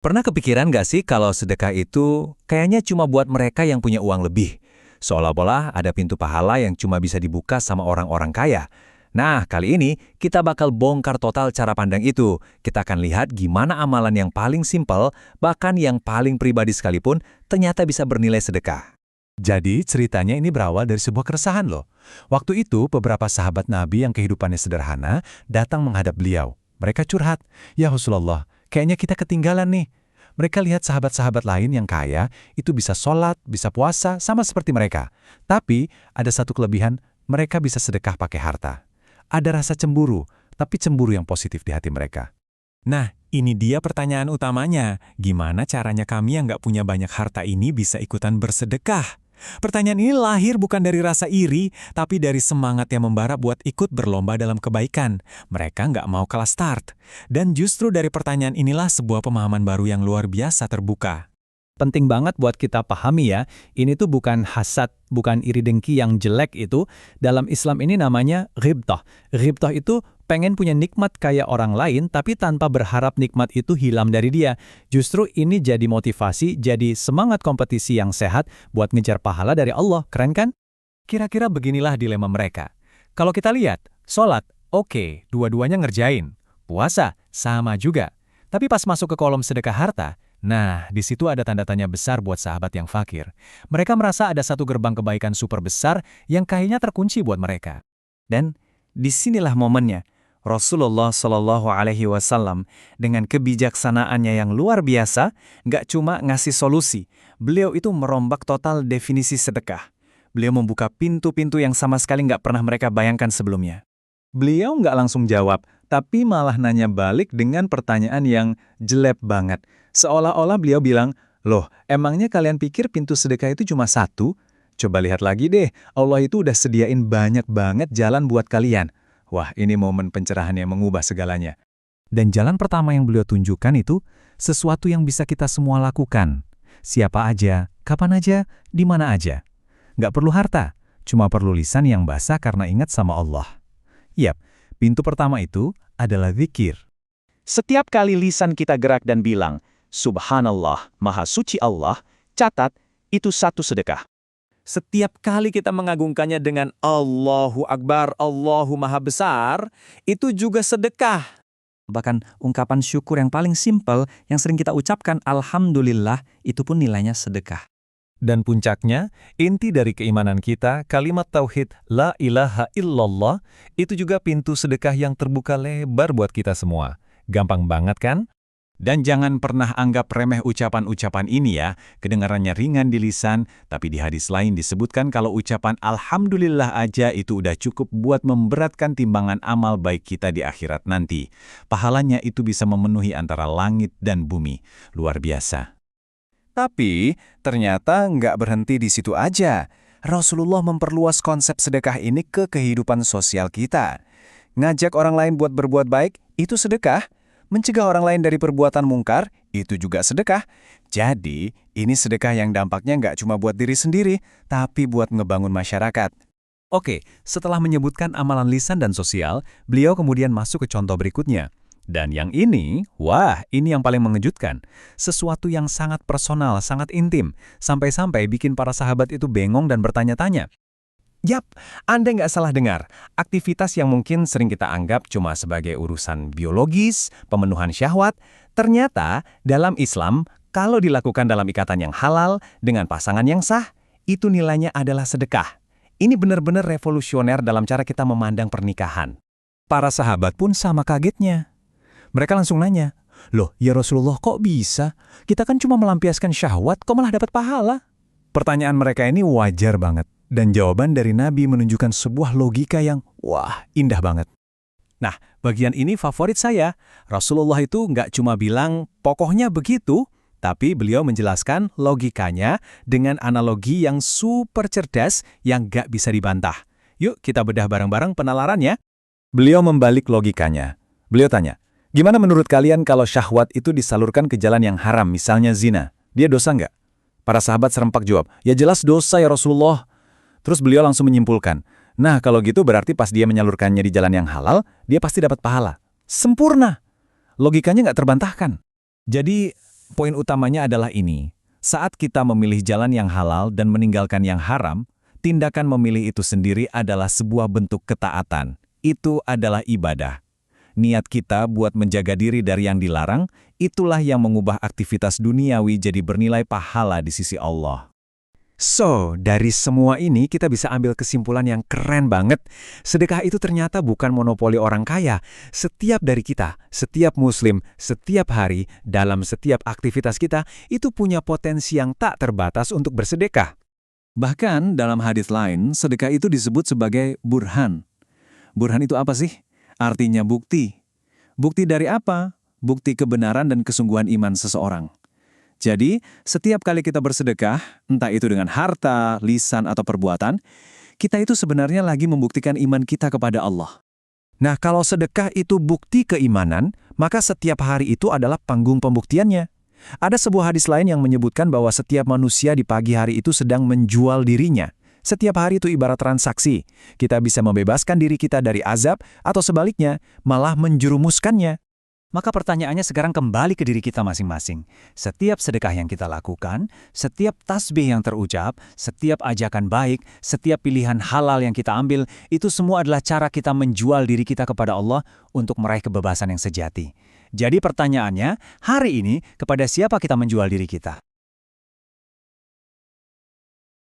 Pernah kepikiran nggak sih kalau sedekah itu kayaknya cuma buat mereka yang punya uang lebih? Seolah-olah ada pintu pahala yang cuma bisa dibuka sama orang-orang kaya. Nah, kali ini kita bakal bongkar total cara pandang itu. Kita akan lihat gimana amalan yang paling simpel, bahkan yang paling pribadi sekalipun, ternyata bisa bernilai sedekah. Jadi ceritanya ini berawal dari sebuah keresahan loh. Waktu itu beberapa sahabat Nabi yang kehidupannya sederhana datang menghadap beliau. Mereka curhat, "Ya Rasulullah, kayaknya kita ketinggalan nih." Mereka lihat sahabat-sahabat lain yang kaya itu bisa sholat, bisa puasa, sama seperti mereka. Tapi ada satu kelebihan, mereka bisa sedekah pakai harta. Ada rasa cemburu, tapi cemburu yang positif di hati mereka. Nah, ini dia pertanyaan utamanya. Gimana caranya kami yang nggak punya banyak harta ini bisa ikutan bersedekah? Pertanyaan ini lahir bukan dari rasa iri, tapi dari semangat yang membara buat ikut berlomba dalam kebaikan. Mereka nggak mau kalah start. Dan justru dari pertanyaan inilah sebuah pemahaman baru yang luar biasa terbuka. Penting banget buat kita pahami ya, ini tuh bukan hasad, bukan iri dengki yang jelek itu. Dalam Islam ini namanya ghibtah. Ghibtah itu pengen punya nikmat kayak orang lain, tapi tanpa berharap nikmat itu hilang dari dia. Justru ini jadi motivasi, jadi semangat kompetisi yang sehat buat ngejar pahala dari Allah. Keren kan? Kira-kira beginilah dilema mereka. Kalau kita lihat, sholat, oke, dua-duanya ngerjain. Puasa, sama juga. Tapi pas masuk ke kolom sedekah harta, nah, di situ ada tanda tanya besar buat sahabat yang fakir. Mereka merasa ada satu gerbang kebaikan super besar yang kayaknya terkunci buat mereka. Dan disinilah momennya. Rasulullah Shallallahu Alaihi Wasallam dengan kebijaksanaannya yang luar biasa, nggak cuma ngasih solusi. Beliau itu merombak total definisi sedekah. Beliau membuka pintu-pintu yang sama sekali nggak pernah mereka bayangkan sebelumnya. Beliau nggak langsung jawab, tapi malah nanya balik dengan pertanyaan yang jelek banget. Seolah-olah beliau bilang, "Loh, emangnya kalian pikir pintu sedekah itu cuma satu? Coba lihat lagi deh, Allah itu udah sediain banyak banget jalan buat kalian." Wah, ini momen pencerahan yang mengubah segalanya. Dan jalan pertama yang beliau tunjukkan itu sesuatu yang bisa kita semua lakukan. Siapa aja, kapan aja, di mana aja. Nggak perlu harta, cuma perlu lisan yang basah karena ingat sama Allah. Yap, pintu pertama itu adalah zikir. Setiap kali lisan kita gerak dan bilang, Subhanallah, Maha Suci Allah, catat, itu satu sedekah. Setiap kali kita mengagungkannya dengan Allahu Akbar, Allahu Maha Besar, itu juga sedekah. Bahkan ungkapan syukur yang paling simpel yang sering kita ucapkan Alhamdulillah itu pun nilainya sedekah. Dan puncaknya, inti dari keimanan kita, kalimat tauhid La ilaha illallah, itu juga pintu sedekah yang terbuka lebar buat kita semua. Gampang banget kan? Dan jangan pernah anggap remeh ucapan-ucapan ini ya, kedengarannya ringan di lisan, tapi di hadis lain disebutkan kalau ucapan Alhamdulillah aja itu udah cukup buat memberatkan timbangan amal baik kita di akhirat nanti. Pahalanya itu bisa memenuhi antara langit dan bumi. Luar biasa. Tapi ternyata nggak berhenti di situ aja. Rasulullah memperluas konsep sedekah ini ke kehidupan sosial kita. Ngajak orang lain buat berbuat baik, itu sedekah. Mencegah orang lain dari perbuatan mungkar, itu juga sedekah. Jadi, ini sedekah yang dampaknya nggak cuma buat diri sendiri, tapi buat ngebangun masyarakat. Oke, setelah menyebutkan amalan lisan dan sosial, beliau kemudian masuk ke contoh berikutnya. Dan yang ini, wah, ini yang paling mengejutkan. Sesuatu yang sangat personal, sangat intim, sampai-sampai bikin para sahabat itu bengong dan bertanya-tanya. Yap, Anda nggak salah dengar. Aktivitas yang mungkin sering kita anggap cuma sebagai urusan biologis, pemenuhan syahwat, ternyata dalam Islam, kalau dilakukan dalam ikatan yang halal, dengan pasangan yang sah, itu nilainya adalah sedekah. Ini benar-benar revolusioner dalam cara kita memandang pernikahan. Para sahabat pun sama kagetnya. Mereka langsung nanya, "Loh, ya Rasulullah kok bisa? Kita kan cuma melampiaskan syahwat, kok malah dapat pahala?" Pertanyaan mereka ini wajar banget. Dan jawaban dari Nabi menunjukkan sebuah logika yang, wah, indah banget. Nah, bagian ini favorit saya. Rasulullah itu nggak cuma bilang, pokoknya begitu, tapi beliau menjelaskan logikanya dengan analogi yang super cerdas yang nggak bisa dibantah. Yuk, kita bedah bareng-bareng penalarannya. Beliau membalik logikanya. Beliau tanya, gimana menurut kalian kalau syahwat itu disalurkan ke jalan yang haram, misalnya zina? Dia dosa nggak? Para sahabat serempak jawab, ya jelas dosa ya Rasulullah. Terus beliau langsung menyimpulkan, nah kalau gitu berarti pas dia menyalurkannya di jalan yang halal, dia pasti dapat pahala. Sempurna. Logikanya nggak terbantahkan. Jadi, Poin utamanya adalah ini. Saat kita memilih jalan yang halal dan meninggalkan yang haram, tindakan memilih itu sendiri adalah sebuah bentuk ketaatan. Itu adalah ibadah. Niat kita buat menjaga diri dari yang dilarang, itulah yang mengubah aktivitas duniawi jadi bernilai pahala di sisi Allah. So, dari semua ini kita bisa ambil kesimpulan yang keren banget. Sedekah itu ternyata bukan monopoli orang kaya. Setiap dari kita, setiap muslim, setiap hari, dalam setiap aktivitas kita, itu punya potensi yang tak terbatas untuk bersedekah. Bahkan dalam hadis lain, sedekah itu disebut sebagai burhan. Burhan itu apa sih? Artinya bukti. Bukti dari apa? Bukti kebenaran dan kesungguhan iman seseorang. Jadi, setiap kali kita bersedekah, entah itu dengan harta, lisan, atau perbuatan, kita itu sebenarnya lagi membuktikan iman kita kepada Allah. Nah, kalau sedekah itu bukti keimanan, maka setiap hari itu adalah panggung pembuktiannya. Ada sebuah hadis lain yang menyebutkan bahwa setiap manusia di pagi hari itu sedang menjual dirinya. Setiap hari itu ibarat transaksi. Kita bisa membebaskan diri kita dari azab atau sebaliknya, malah menjerumuskannya. Maka pertanyaannya sekarang kembali ke diri kita masing-masing. Setiap sedekah yang kita lakukan, setiap tasbih yang terucap, setiap ajakan baik, setiap pilihan halal yang kita ambil, itu semua adalah cara kita menjual diri kita kepada Allah untuk meraih kebebasan yang sejati. Jadi pertanyaannya, hari ini kepada siapa kita menjual diri kita?